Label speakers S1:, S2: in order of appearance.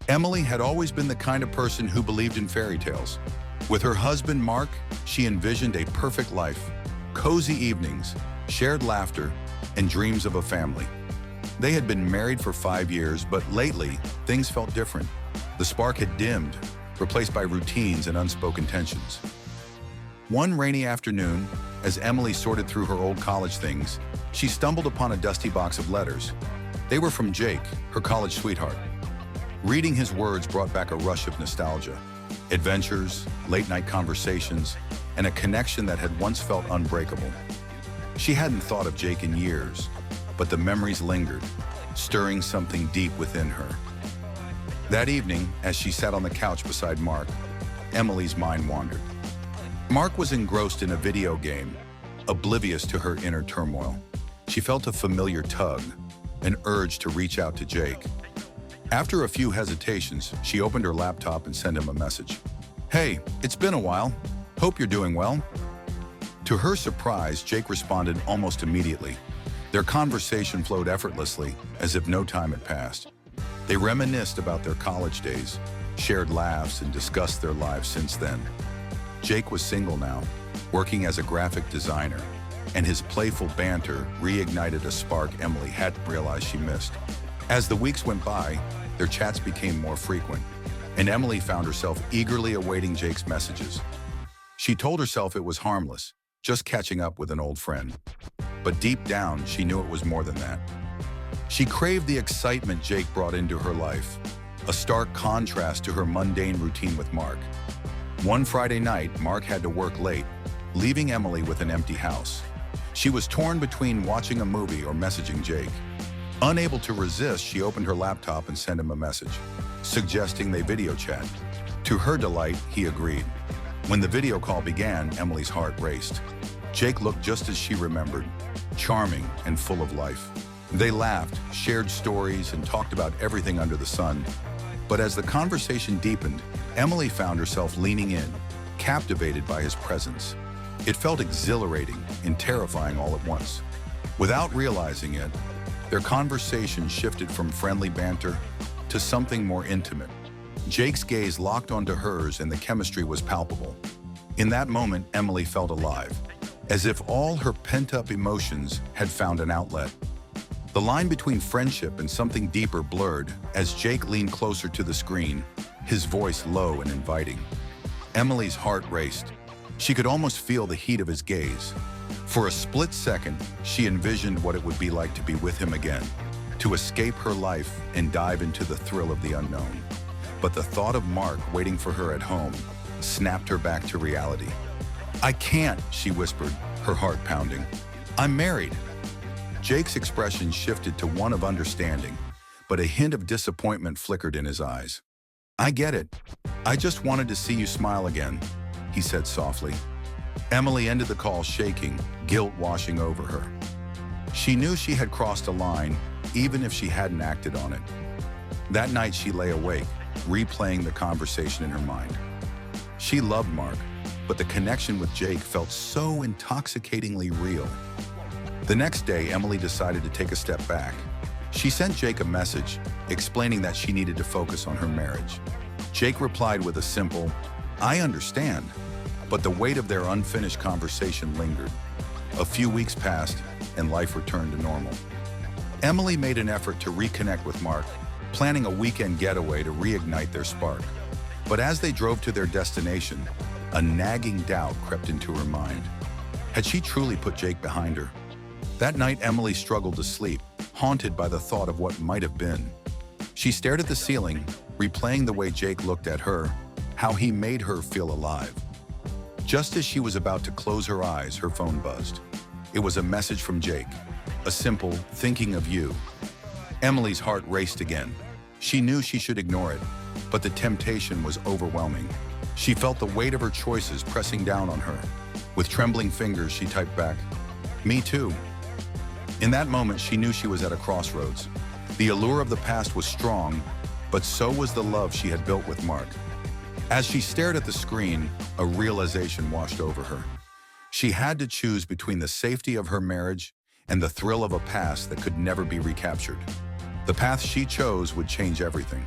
S1: Emily had always been the kind of person who believed in fairy tales. With her husband, Mark, she envisioned a perfect life, cozy evenings, shared laughter, and dreams of a family. They had been married for 5 years, but lately, things felt different. The spark had dimmed, replaced by routines and unspoken tensions. One rainy afternoon, as Emily sorted through her old college things, she stumbled upon a dusty box of letters. They were from Jake, her college sweetheart. Reading his words brought back a rush of nostalgia. Adventures, late-night conversations, and a connection that had once felt unbreakable. She hadn't thought of Jake in years, but the memories lingered, stirring something deep within her. That evening, as she sat on the couch beside Mark, Emily's mind wandered. Mark was engrossed in a video game, oblivious to her inner turmoil. She felt a familiar tug, an urge to reach out to Jake. After a few hesitations, she opened her laptop and sent him a message. "Hey, it's been a while. Hope you're doing well." To her surprise, Jake responded almost immediately. Their conversation flowed effortlessly, as if no time had passed. They reminisced about their college days, shared laughs, and discussed their lives since then. Jake was single now, working as a graphic designer, and his playful banter reignited a spark Emily hadn't realized she missed. As the weeks went by, their chats became more frequent, and Emily found herself eagerly awaiting Jake's messages. She told herself it was harmless, just catching up with an old friend. But deep down, she knew it was more than that. She craved the excitement Jake brought into her life, a stark contrast to her mundane routine with Mark. One Friday night, Mark had to work late, leaving Emily with an empty house. She was torn between watching a movie or messaging Jake. Unable to resist, she opened her laptop and sent him a message, suggesting they video chat. To her delight, he agreed. When the video call began, Emily's heart raced. Jake looked just as she remembered, charming and full of life. They laughed, shared stories, and talked about everything under the sun. But as the conversation deepened, Emily found herself leaning in, captivated by his presence. It felt exhilarating and terrifying all at once. Without realizing it, their conversation shifted from friendly banter to something more intimate. Jake's gaze locked onto hers and the chemistry was palpable. In that moment, Emily felt alive, as if all her pent-up emotions had found an outlet. The line between friendship and something deeper blurred as Jake leaned closer to the screen, his voice low and inviting. Emily's heart raced. She could almost feel the heat of his gaze. For a split second, she envisioned what it would be like to be with him again, to escape her life and dive into the thrill of the unknown. But the thought of Mark waiting for her at home snapped her back to reality. "I can't," she whispered, her heart pounding. "I'm married." Jake's expression shifted to one of understanding, but a hint of disappointment flickered in his eyes. "I get it. I just wanted to see you smile again," he said softly. Emily ended the call shaking, guilt washing over her. She knew she had crossed a line, even if she hadn't acted on it. That night she lay awake, replaying the conversation in her mind. She loved Mark, but the connection with Jake felt so intoxicatingly real. The next day, Emily decided to take a step back. She sent Jake a message, explaining that she needed to focus on her marriage. Jake replied with a simple, "I understand," but the weight of their unfinished conversation lingered. A few weeks passed, and life returned to normal. Emily made an effort to reconnect with Mark, planning a weekend getaway to reignite their spark. But as they drove to their destination, a nagging doubt crept into her mind. Had she truly put Jake behind her? That night, Emily struggled to sleep, haunted by the thought of what might have been. She stared at the ceiling, replaying the way Jake looked at her, how he made her feel alive. Just as she was about to close her eyes, her phone buzzed. It was a message from Jake, a simple, "Thinking of you." Emily's heart raced again. She knew she should ignore it, but the temptation was overwhelming. She felt the weight of her choices pressing down on her. With trembling fingers, she typed back, "Me too." In that moment, she knew she was at a crossroads. The allure of the past was strong, but so was the love she had built with Mark. As she stared at the screen, a realization washed over her. She had to choose between the safety of her marriage and the thrill of a past that could never be recaptured. The path she chose would change everything.